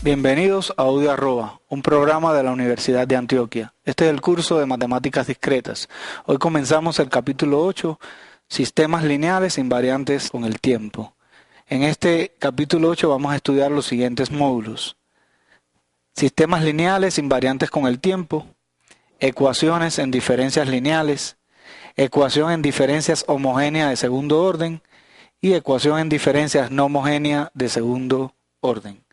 Bienvenidos a Audio Arroba, un programa de la Universidad de Antioquia. Este es el curso de Matemáticas Discretas. Hoy comenzamos el capítulo 8, Sistemas lineales invariantes con el tiempo. En este capítulo 8 vamos a estudiar los siguientes módulos: sistemas lineales invariantes con el tiempo, ecuaciones en diferencias lineales, ecuación en diferencias homogéneas de segundo orden y ecuación en diferencias no homogéneas de segundo orden.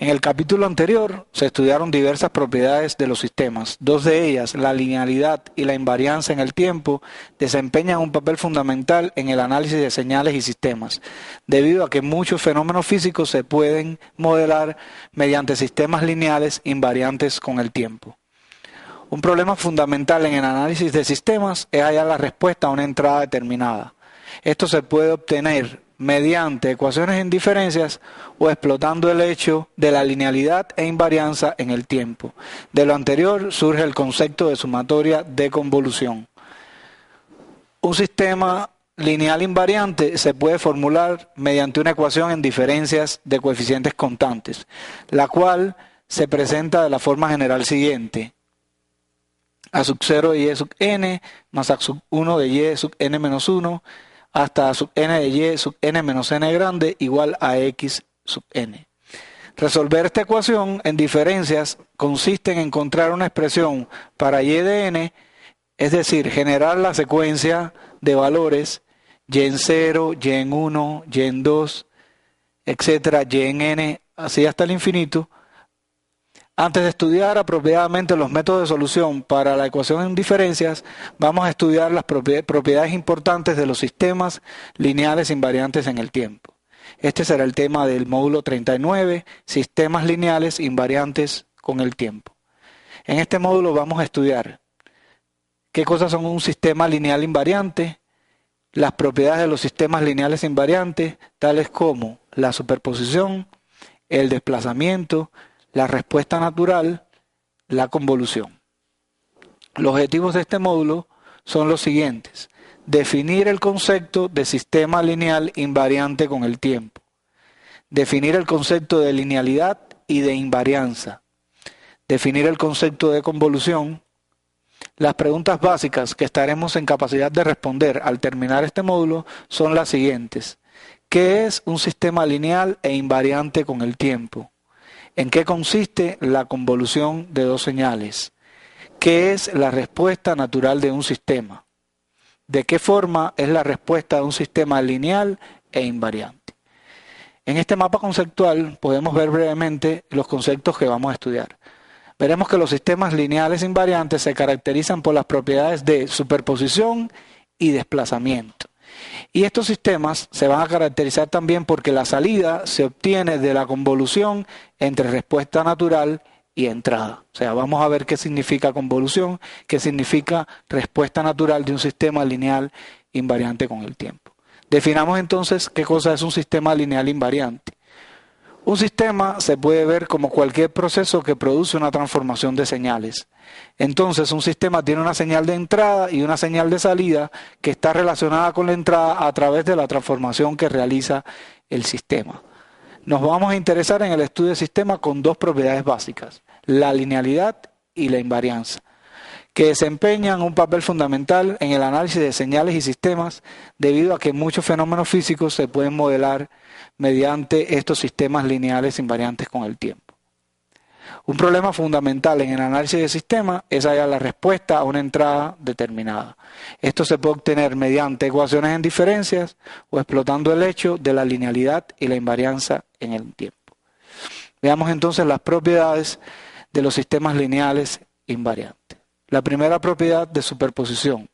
En el capítulo anterior se estudiaron diversas propiedades de los sistemas. Dos de ellas, la linealidad y la invarianza en el tiempo, desempeñan un papel fundamental en el análisis de señales y sistemas, debido a que muchos fenómenos físicos se pueden modelar mediante sistemas lineales invariantes con el tiempo. Un problema fundamental en el análisis de sistemas es hallar la respuesta a una entrada determinada. Esto se puede obtener mediante ecuaciones en diferencias o explotando el hecho de la linealidad e invarianza en el tiempo. De lo anterior surge el concepto de sumatoria de convolución. Un sistema lineal invariante se puede formular mediante una ecuación en diferencias de coeficientes constantes, la cual se presenta de la forma general siguiente: a sub 0 de y sub n más a sub 1 de y sub n menos 1 hasta a sub n de y sub n menos n grande igual a x sub n. Resolver esta ecuación en diferencias consiste en encontrar una expresión para y de n, es decir, generar la secuencia de valores y en 0, y en 1, y en 2, etcétera, y en n, así hasta el infinito. Antes de estudiar apropiadamente los métodos de solución para la ecuación en diferencias, vamos a estudiar las propiedades importantes de los sistemas lineales invariantes en el tiempo. Este será el tema del módulo 39, sistemas lineales invariantes con el tiempo. En este módulo vamos a estudiar qué cosas son un sistema lineal invariante, las propiedades de los sistemas lineales invariantes, tales como la superposición, el desplazamiento, la respuesta natural, la convolución. Los objetivos de este módulo son los siguientes: definir el concepto de sistema lineal invariante con el tiempo, definir el concepto de linealidad y de invarianza, definir el concepto de convolución. Las preguntas básicas que estaremos en capacidad de responder al terminar este módulo son las siguientes: ¿qué es un sistema lineal e invariante con el tiempo? ¿En qué consiste la convolución de dos señales? ¿Qué es la respuesta natural de un sistema? ¿De qué forma es la respuesta de un sistema lineal e invariante? En este mapa conceptual podemos ver brevemente los conceptos que vamos a estudiar. Veremos que los sistemas lineales invariantes se caracterizan por las propiedades de superposición y desplazamiento. Y estos sistemas se van a caracterizar también porque la salida se obtiene de la convolución entre respuesta natural y entrada. O sea, vamos a ver qué significa convolución, qué significa respuesta natural de un sistema lineal invariante con el tiempo. Definamos entonces qué cosa es un sistema lineal invariante. Un sistema se puede ver como cualquier proceso que produce una transformación de señales. Entonces, un sistema tiene una señal de entrada y una señal de salida que está relacionada con la entrada a través de la transformación que realiza el sistema. Nos vamos a interesar en el estudio del sistema con dos propiedades básicas: la linealidad y la invarianza, que desempeñan un papel fundamental en el análisis de señales y sistemas, debido a que muchos fenómenos físicos se pueden modelar mediante estos sistemas lineales invariantes con el tiempo. Un problema fundamental en el análisis de sistemas es hallar la respuesta a una entrada determinada. Esto se puede obtener mediante ecuaciones en diferencias o explotando el hecho de la linealidad y la invarianza en el tiempo. Veamos entonces las propiedades de los sistemas lineales invariantes. La primera propiedad de superposición.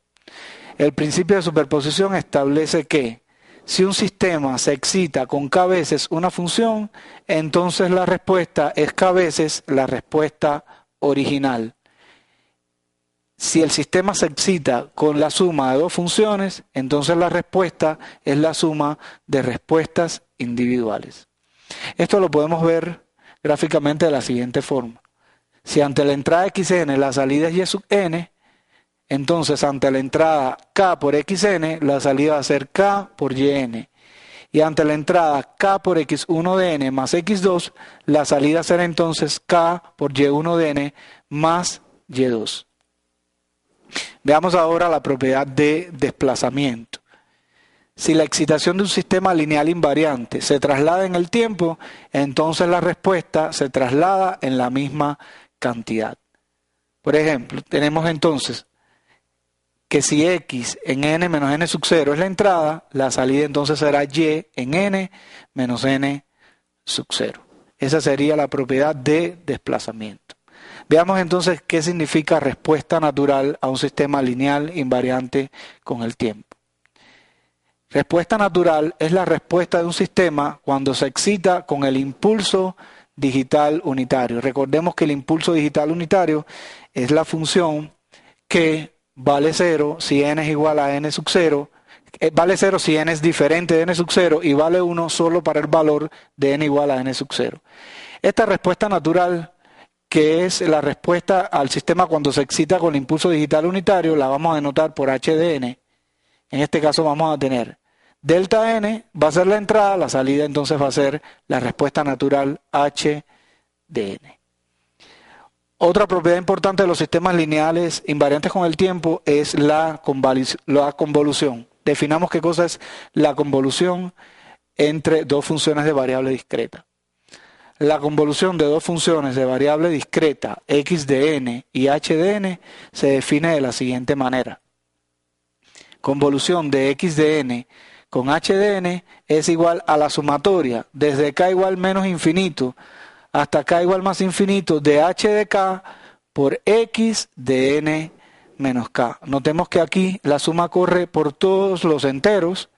El principio de superposición establece que si un sistema se excita con k veces una función, entonces la respuesta es k veces la respuesta original. Si el sistema se excita con la suma de dos funciones, entonces la respuesta es la suma de respuestas individuales. Esto lo podemos ver gráficamente de la siguiente forma. Si ante la entrada xn la salida es y sub n, entonces ante la entrada k por xn la salida va a ser k por yn. y ante la entrada K por X1 de n más X2, la salida será entonces K por Y1 de n más Y2. Veamos ahora la propiedad de desplazamiento. Si la excitación de un sistema lineal invariante se traslada en el tiempo, entonces la respuesta se traslada en la misma cantidad. Por ejemplo, tenemos entonces que si x en n menos n sub 0 es la entrada, la salida entonces será y en n menos n sub 0. Esa sería la propiedad de desplazamiento. Veamos entonces qué significa respuesta natural a un sistema lineal invariante con el tiempo. Respuesta natural es la respuesta de un sistema cuando se excita con el impulso digital unitario. Recordemos que el impulso digital unitario es la función que vale 0 si n es igual a n sub 0, vale 0 si n es diferente de n sub 0 y vale 1 solo para el valor de n igual a n sub 0. Esta respuesta natural, que es la respuesta al sistema cuando se excita con el impulso digital unitario, la vamos a denotar por h de n. En este caso vamos a tener delta n, va a ser la entrada, la salida entonces va a ser la respuesta natural h de n. Otra propiedad importante de los sistemas lineales invariantes con el tiempo es la convolución. Definamos qué cosa es la convolución entre dos funciones de variable discreta. La convolución de dos funciones de variable discreta x de n y h de n se define de la siguiente manera. Convolución de x de n con h de n es igual a la sumatoria desde k igual menos infinito hasta k igual más infinito de h de k por x de n menos k. Notemos que aquí la suma corre por todos los enteros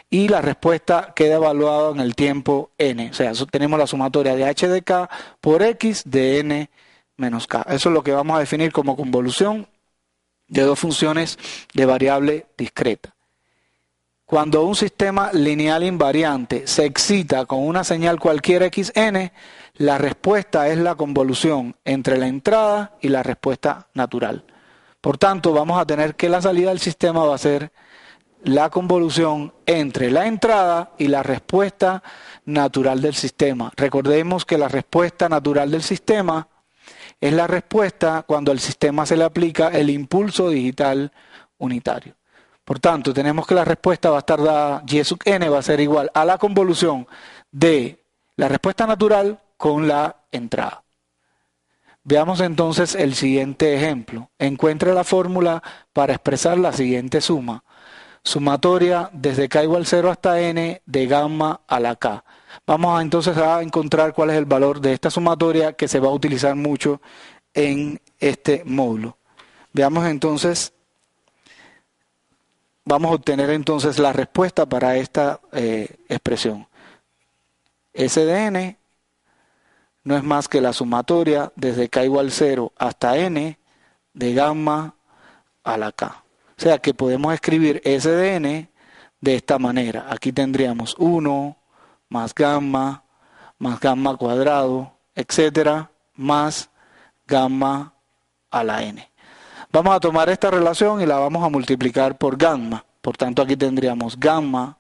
y la respuesta queda evaluada en el tiempo n. O sea, tenemos la sumatoria de h de k por x de n menos k. Eso es lo que vamos a definir como convolución de dos funciones de variable discreta. Cuando un sistema lineal invariante se excita con una señal cualquiera xn, la respuesta es la convolución entre la entrada y la respuesta natural. Por tanto, vamos a tener que la salida del sistema va a ser la convolución entre la entrada y la respuesta natural del sistema. Recordemos que la respuesta natural del sistema es la respuesta cuando al sistema se le aplica el impulso digital unitario. Por tanto, tenemos que la respuesta va a estar dada, y sub n va a ser igual a la convolución de la respuesta natural con la entrada. Veamos entonces el siguiente ejemplo. Encuentre la fórmula para expresar la siguiente suma. Sumatoria desde k igual 0 hasta n de gamma a la k. Vamos entonces a encontrar cuál es el valor de esta sumatoria que se va a utilizar mucho en este módulo. Veamos entonces, vamos a obtener entonces la respuesta para esta expresión. S de n no es más que la sumatoria desde k igual 0 hasta n de gamma a la k. O sea que podemos escribir S de n de esta manera. Aquí tendríamos 1 más gamma cuadrado, etcétera, más gamma a la n. Vamos a tomar esta relación y la vamos a multiplicar por gamma. Por tanto, aquí tendríamos gamma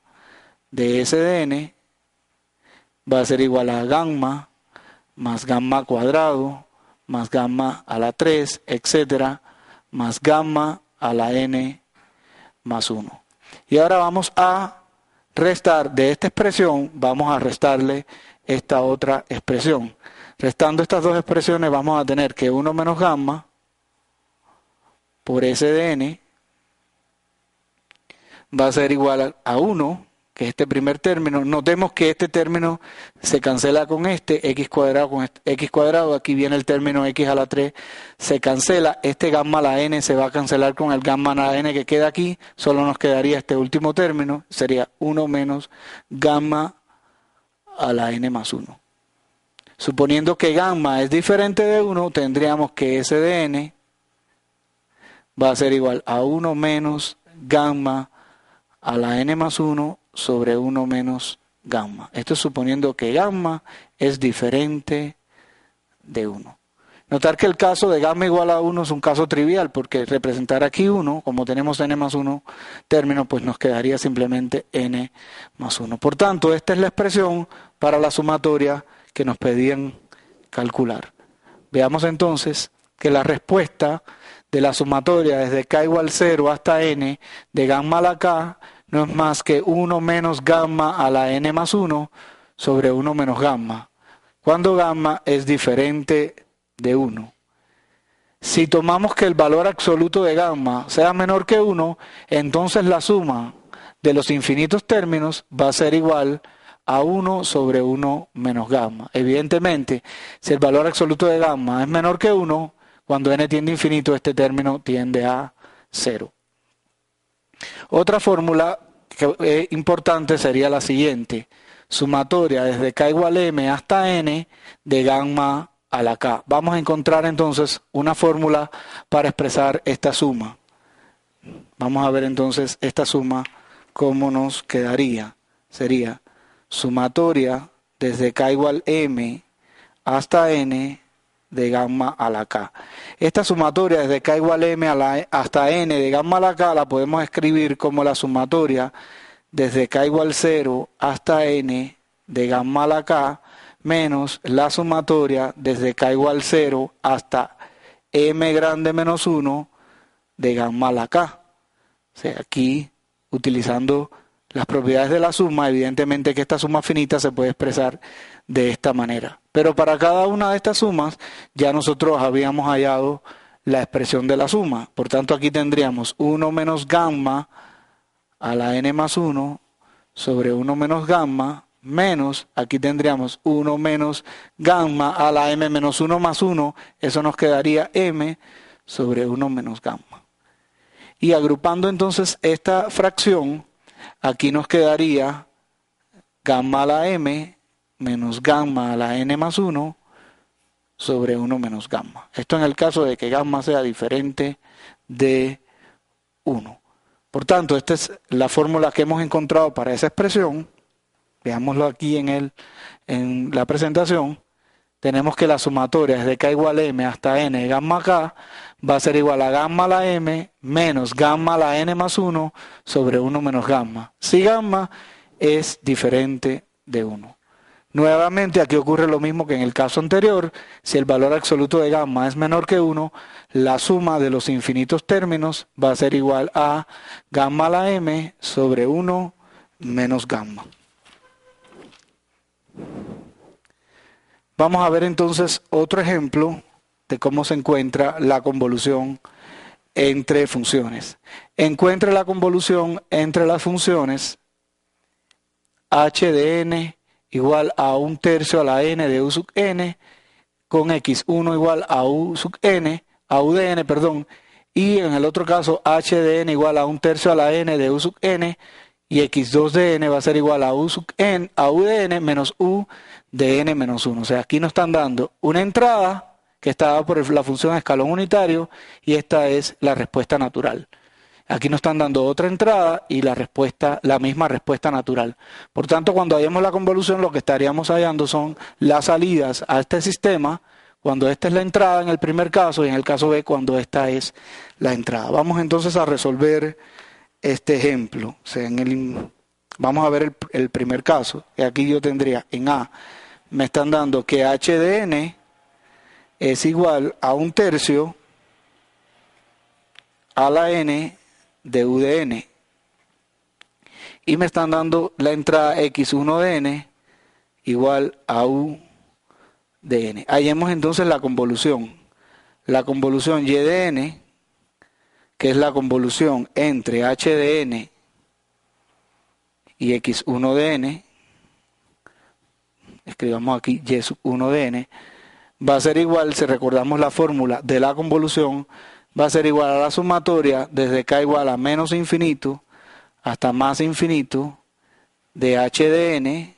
de S de n va a ser igual a gamma más gamma cuadrado más gamma a la 3, etcétera, más gamma a la n más 1. Y ahora vamos a restar de esta expresión, vamos a restarle esta otra expresión. Restando estas dos expresiones vamos a tener que 1 menos gamma por S de n va a ser igual a 1, que es este primer término. Notemos que este término se cancela con este, x cuadrado con este, x cuadrado, aquí viene el término x a la 3, se cancela, este gamma a la n se va a cancelar con el gamma a la n que queda aquí, solo nos quedaría este último término, sería 1 menos gamma a la n más 1. Suponiendo que gamma es diferente de 1, tendríamos que S de n va a ser igual a 1 menos gamma a la n más 1 sobre 1 menos gamma. Esto es suponiendo que gamma es diferente de 1. Notar que el caso de gamma igual a 1 es un caso trivial, porque representar aquí 1, como tenemos n más 1 términos, pues nos quedaría simplemente n más 1. Por tanto, esta es la expresión para la sumatoria que nos pedían calcular. Veamos entonces que la respuesta de la sumatoria desde k igual 0 hasta n de gamma a la k no es más que 1 menos gamma a la n más 1 sobre 1 menos gamma, cuando gamma es diferente de 1. Si tomamos que el valor absoluto de gamma sea menor que 1, entonces la suma de los infinitos términos va a ser igual a 1 sobre 1 menos gamma. Evidentemente, si el valor absoluto de gamma es menor que 1, cuando n tiende a infinito, este término tiende a 0. Otra fórmula importante sería la siguiente: sumatoria desde k igual m hasta n de gamma a la k. Vamos a encontrar entonces una fórmula para expresar esta suma. Vamos a ver entonces esta suma cómo nos quedaría. Sería sumatoria desde k igual m hasta n de gamma a la k. Esta sumatoria desde k igual m hasta n de gamma a la k la podemos escribir como la sumatoria desde k igual 0 hasta n de gamma a la k menos la sumatoria desde k igual 0 hasta m grande menos 1 de gamma a la k. O sea, aquí, utilizando las propiedades de la suma, evidentemente que esta suma finita se puede expresar de esta manera. Pero para cada una de estas sumas, ya nosotros habíamos hallado la expresión de la suma. Por tanto, aquí tendríamos 1 menos gamma a la n más 1 sobre 1 menos gamma, menos, aquí tendríamos 1 menos gamma a la m menos 1 más 1, eso nos quedaría m sobre 1 menos gamma. Y agrupando entonces esta fracción, aquí nos quedaría gamma a la m menos gamma a la n más 1 sobre 1 menos gamma. Esto en el caso de que gamma sea diferente de 1. Por tanto, esta es la fórmula que hemos encontrado para esa expresión. Veámoslo aquí en la presentación. Tenemos que la sumatoria desde k igual m hasta n de gamma a k va a ser igual a gamma a la m menos gamma a la n más 1 sobre 1 menos gamma. Si gamma es diferente de 1. Nuevamente aquí ocurre lo mismo que en el caso anterior. Si el valor absoluto de gamma es menor que 1, la suma de los infinitos términos va a ser igual a gamma a la m sobre 1 menos gamma. Vamos a ver entonces otro ejemplo de cómo se encuentra la convolución entre funciones. Encuentre la convolución entre las funciones h de n igual a 1/3 a la n de u sub n con x1 igual a u sub n, a u de n, perdón, y en el otro caso h de n igual a 1/3 a la n de u sub n y x2 de n va a ser igual a u de n menos u de n menos 1. O sea, aquí nos están dando una entrada que está dada por la función escalón unitario y esta es la respuesta natural. Aquí nos están dando otra entrada y la misma respuesta natural. Por tanto, cuando hallemos la convolución, lo que estaríamos hallando son las salidas a este sistema, cuando esta es la entrada en el primer caso y en el caso B cuando esta es la entrada. Vamos entonces a resolver este ejemplo. O sea, vamos a ver el primer caso. Y aquí yo tendría en A, me están dando que h de n es igual a 1/3 a la n de u de n. Y me están dando la entrada x1 de n igual a u de n. Hallemos entonces la convolución. La convolución y de n, que es la convolución entre h de n y x1 de n, escribamos aquí y sub 1 de n, va a ser igual, si recordamos la fórmula de la convolución, va a ser igual a la sumatoria desde k igual a menos infinito hasta más infinito de h de n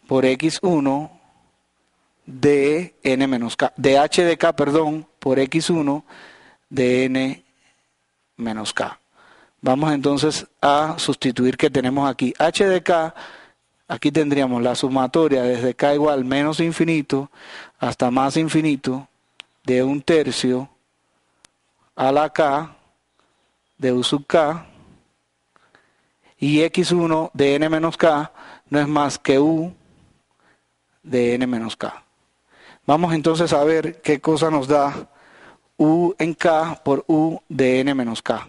por x1 de n menos k, de h de k, perdón, por x1 de n menos k. Vamos entonces a sustituir que tenemos aquí h de k aquí tendríamos la sumatoria desde k igual menos infinito hasta más infinito de 1/3 a la k de u sub k, y x1 de n menos k no es más que u de n menos k. Vamos entonces a ver qué cosa nos da u en k por u de n menos k.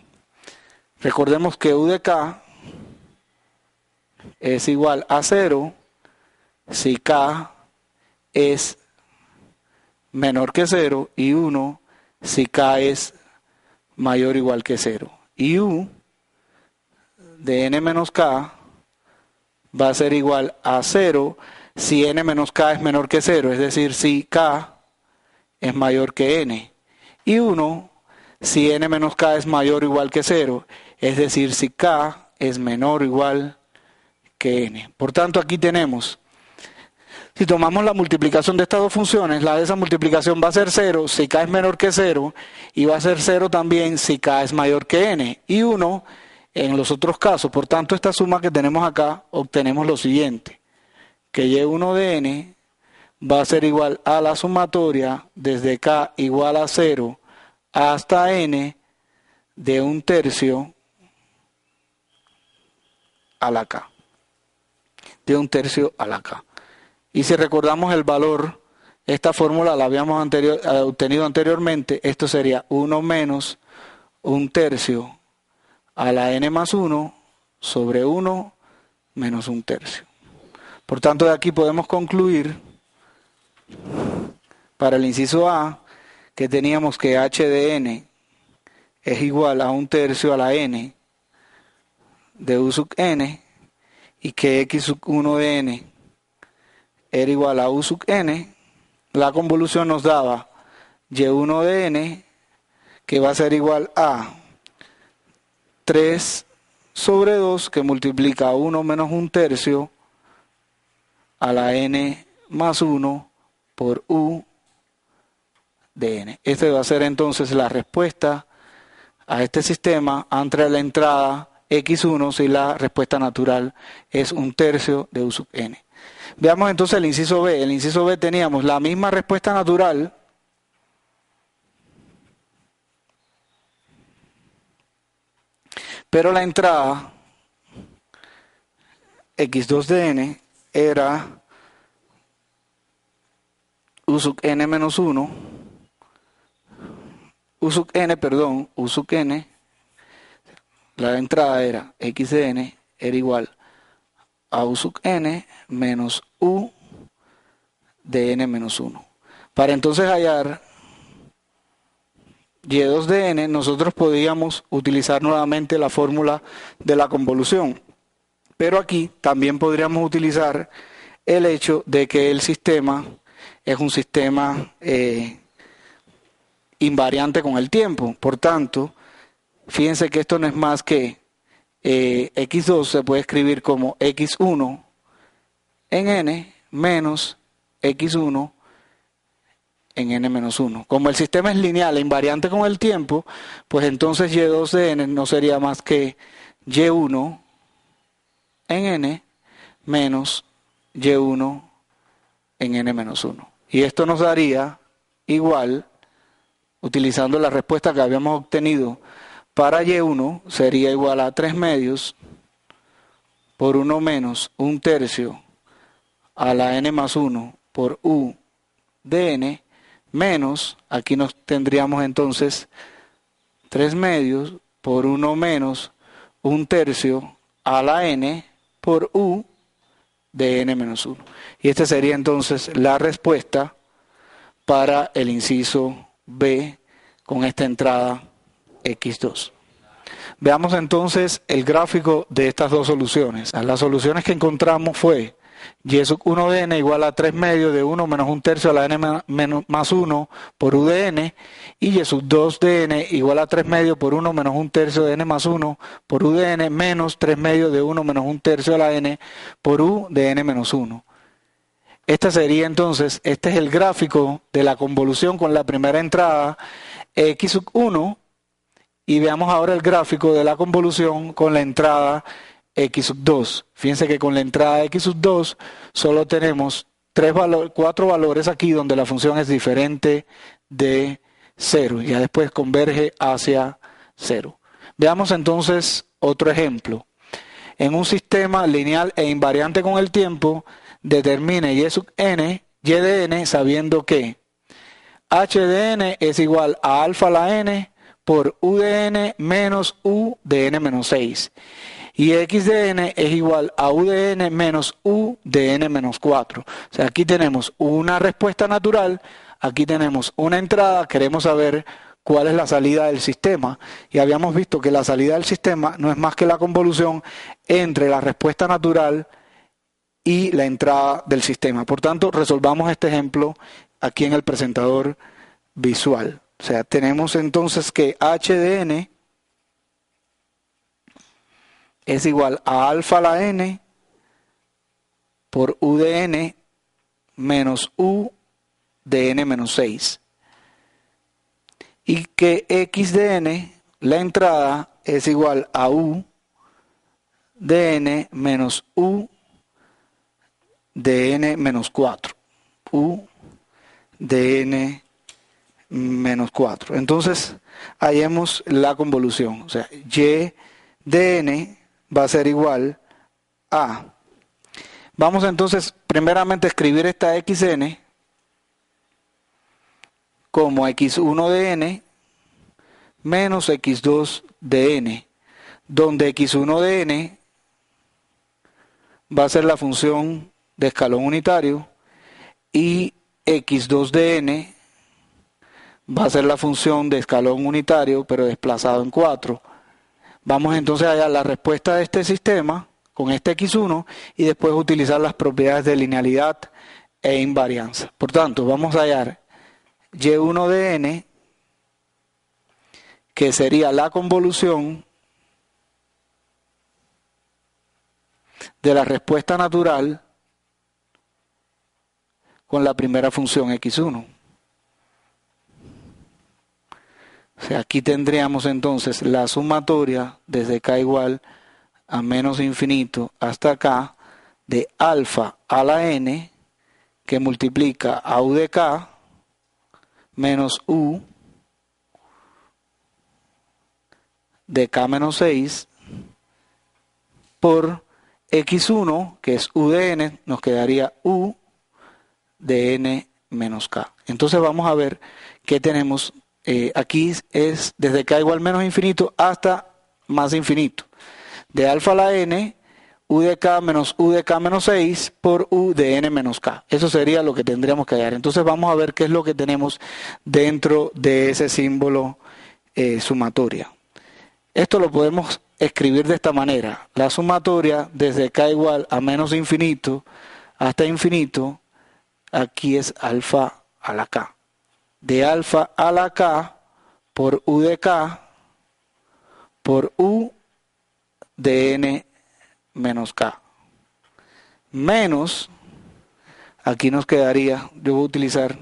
Recordemos que u de k es igual a 0 si k es menor que 0 y 1 si k es mayor o igual que 0. Y u de n menos k va a ser igual a 0 si n menos k es menor que 0, es decir, si k es mayor que n. Y 1 si n menos k es mayor o igual que 0, es decir, si k es menor o igual que n. Por tanto, aquí tenemos, si tomamos la multiplicación de estas dos funciones, la de esa multiplicación va a ser 0 si k es menor que 0, y va a ser 0 también si k es mayor que n, y 1 en los otros casos. Por tanto, esta suma que tenemos acá, obtenemos lo siguiente, que y1 de n va a ser igual a la sumatoria desde k igual a 0 hasta n de 1/3 a la k. De 1/3 a la k. Y si recordamos el valor, esta fórmula la habíamos obtenido anteriormente, esto sería 1 menos 1/3 a la n más 1 sobre 1 menos 1/3. Por tanto, de aquí podemos concluir para el inciso A que teníamos que h de n es igual a 1/3 a la n de u sub n, y que x sub 1 de n era igual a u sub n. La convolución nos daba y1 de n, que va a ser igual a 3 sobre 2, que multiplica 1 menos 1/3 a la n más 1 por u de n. Esta va a ser entonces la respuesta a este sistema entre la entrada x1 si la respuesta natural es 1/3 de u sub n. Veamos entonces el inciso B. En el inciso B teníamos la misma respuesta natural, pero la entrada x2 de n era u sub n menos 1, u sub n, la entrada era x de n era igual a u sub n menos u de n menos 1. Para entonces hallar y2 de n, nosotros podíamos utilizar nuevamente la fórmula de la convolución. Pero aquí también podríamos utilizar el hecho de que el sistema es un sistema invariante con el tiempo. Por tanto, fíjense que esto no es más que x2 se puede escribir como x1 en n menos x1 en n menos 1. Como el sistema es lineal e invariante con el tiempo, pues entonces y2 de n no sería más que y1 en n menos y1 en n menos 1. Y esto nos daría igual, utilizando la respuesta que habíamos obtenido para y1, sería igual a 3 medios por 1 menos 1/3 a la n más 1 por u de n, menos, aquí nos tendríamos entonces 3 medios por 1 menos 1/3 a la n por u de n menos 1. Y esta sería entonces la respuesta para el inciso B con esta entrada x2. Veamos entonces el gráfico de estas dos soluciones. Las soluciones que encontramos fue y sub 1 de n igual a 3 medios de 1 menos 1/3 a la n más 1 por u de n, y y sub 2 de n igual a 3 medios por 1 menos 1/3 de n más 1 por u de n menos 3 medios de 1 menos 1/3 a la n por u de n menos 1. Esta sería entonces, este es el gráfico de la convolución con la primera entrada x sub 1, y veamos ahora el gráfico de la convolución con la entrada x sub 2. Fíjense que con la entrada x sub 2 solo tenemos 4 valores aquí donde la función es diferente de 0. Ya después converge hacia 0. Veamos entonces otro ejemplo. En un sistema lineal e invariante con el tiempo, determine y sub n, y de n, sabiendo que h de n es igual a alfa a la n por u de n menos u de n menos 6. Y x de n es igual a u de n menos u de n menos 4. O sea, aquí tenemos una respuesta natural, aquí tenemos una entrada, queremos saber cuál es la salida del sistema. Y habíamos visto que la salida del sistema no es más que la convolución entre la respuesta natural y la entrada del sistema. Por tanto, resolvamos este ejemplo aquí en el presentador visual. O sea, tenemos entonces que h de n es igual a alfa a la n por u de n menos u de n menos 6. Y que x de n, la entrada, es igual a u de n menos u de n menos 4. U de n menos 4. Entonces, hallemos la convolución. O sea, y de n va a ser igual a... Vamos entonces primeramente a escribir esta xn como x1 de n menos x2 de n, donde x1 de n va a ser la función de escalón unitario y x2 de n va a ser la función de escalón unitario pero desplazado en 4. Vamos entonces a hallar la respuesta de este sistema con este x1 y después utilizar las propiedades de linealidad e invarianza. Por tanto, vamos a hallar y1 de n, que sería la convolución de la respuesta natural con la primera función x1. O sea, aquí tendríamos entonces la sumatoria desde k igual a menos infinito hasta acá de alfa a la n que multiplica a u de k menos u de k menos 6 por x1 que es u de n, nos quedaría u de n menos k. Entonces vamos a ver qué tenemos. Aquí es desde k igual menos infinito hasta más infinito. De alfa a la n, u de k menos u de k menos 6 por u de n menos k. Eso sería lo que tendríamos que hallar. Entonces vamos a ver qué es lo que tenemos dentro de ese símbolo sumatoria. Esto lo podemos escribir de esta manera. La sumatoria desde k igual a menos infinito hasta infinito, aquí es alfa a la k. De alfa a la k por u de k por u de n menos k. Menos, aquí nos quedaría, yo voy a utilizar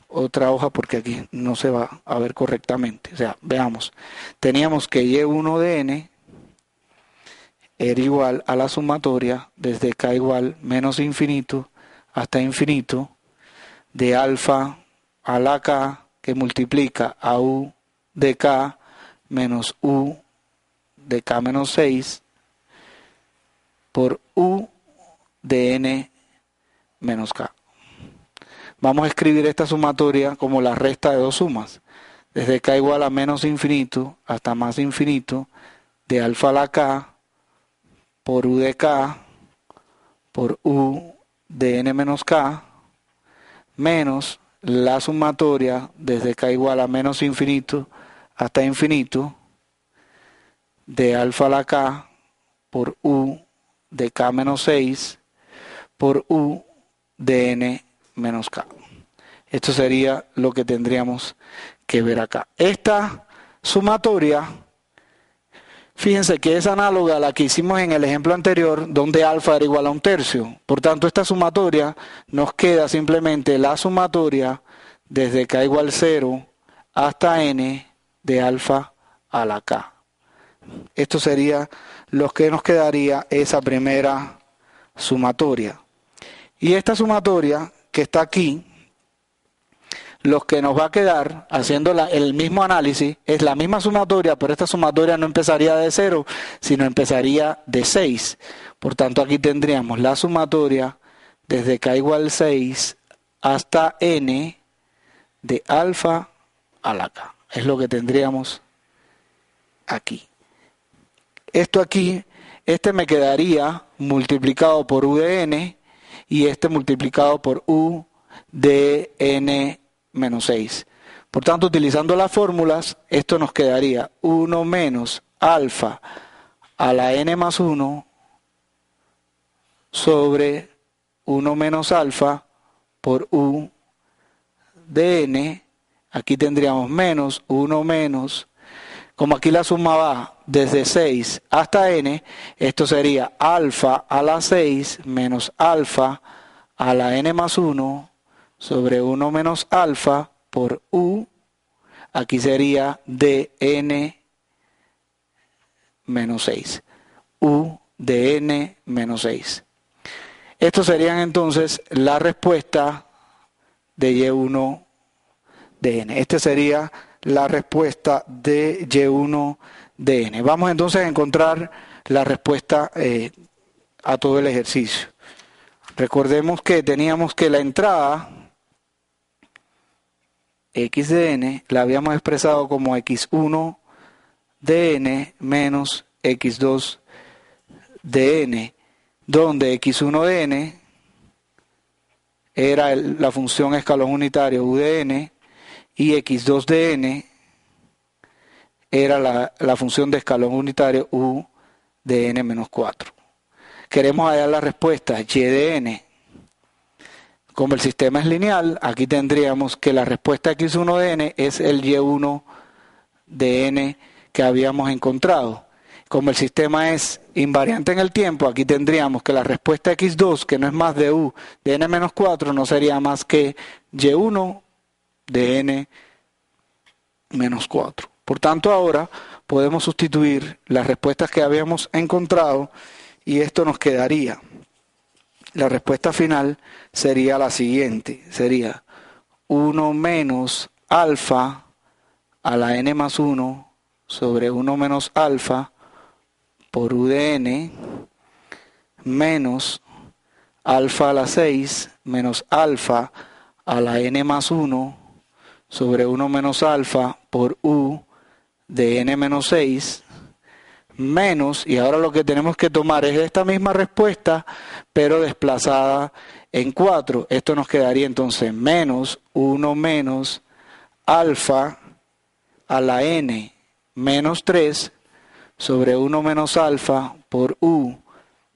otra hoja porque aquí no se va a ver correctamente. O sea, veamos, teníamos que y1 de n era igual a la sumatoria desde k igual menos infinito hasta infinito de alfa a la k que multiplica a u de k menos u de k menos 6 por u de n menos k. Vamos a escribir esta sumatoria como la resta de dos sumas. Desde k igual a menos infinito hasta más infinito de alfa a la k por u de k por u de n menos k menos la sumatoria desde k igual a menos infinito hasta infinito de alfa a la k por u de k menos 6 por u de n menos k. Esto sería lo que tendríamos que ver acá. Esta sumatoria, fíjense que es análoga a la que hicimos en el ejemplo anterior, donde alfa era igual a 1/3. Por tanto, esta sumatoria nos queda simplemente la sumatoria desde k igual 0 hasta n de alfa a la k. Esto sería lo que nos quedaría esa primera sumatoria. Y esta sumatoria que está aquí, lo que nos va a quedar, haciendo el mismo análisis, es la misma sumatoria, pero esta sumatoria no empezaría de 0, sino empezaría de 6. Por tanto, aquí tendríamos la sumatoria desde k igual 6 hasta n de alfa a la k. Es lo que tendríamos aquí. Esto aquí, este me quedaría multiplicado por u de n y este multiplicado por u de n menos 6. Por tanto, utilizando las fórmulas, esto nos quedaría 1 menos alfa a la n más 1 sobre 1 menos alfa por u de n. Aquí tendríamos menos 1 menos, como aquí la suma va desde 6 hasta n, esto sería alfa a la 6 menos alfa a la n más 1 sobre 1 menos alfa por u, aquí sería de n menos 6, u de n menos 6. Estos serían entonces la respuesta de y1 de n. Esta sería la respuesta de y1 de n. Vamos entonces a encontrar la respuesta a todo el ejercicio. Recordemos que teníamos que la entrada x de n la habíamos expresado como x1 de n menos x2 de n, donde x1 de n era la función escalón unitario u de n y x2 de n era la función de escalón unitario u de n menos 4. Queremos hallar la respuesta y de n. Como el sistema es lineal, aquí tendríamos que la respuesta x1 de n es el y1 de n que habíamos encontrado. Como el sistema es invariante en el tiempo, aquí tendríamos que la respuesta x2, que no es más de u de n menos 4, no sería más que y1 de n menos 4. Por tanto, ahora podemos sustituir las respuestas que habíamos encontrado y esto nos quedaría. La respuesta final sería la siguiente, sería 1 menos alfa a la n más 1 sobre 1 menos alfa por u de n menos alfa a la 6 menos alfa a la n más 1 sobre 1 menos alfa por u de n menos 6 menos, y ahora lo que tenemos que tomar es esta misma respuesta, pero desplazada en 4. Esto nos quedaría entonces menos 1 menos alfa a la n menos 3 sobre 1 menos alfa por u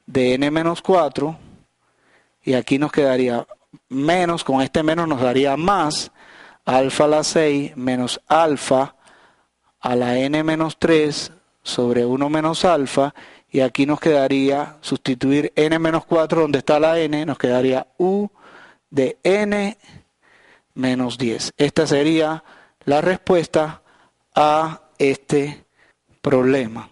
de n menos 4, y aquí nos quedaría menos, con este menos nos daría más, alfa a la 6 menos alfa a la n menos 3 sobre 1 menos alfa, y aquí nos quedaría sustituir n menos 4 donde está la n, nos quedaría u de n menos 10. Esta sería la respuesta a este problema.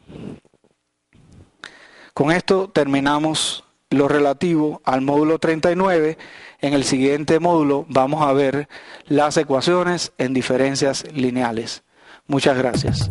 Con esto terminamos lo relativo al módulo 39. En el siguiente módulo vamos a ver las ecuaciones en diferencias lineales. Muchas gracias.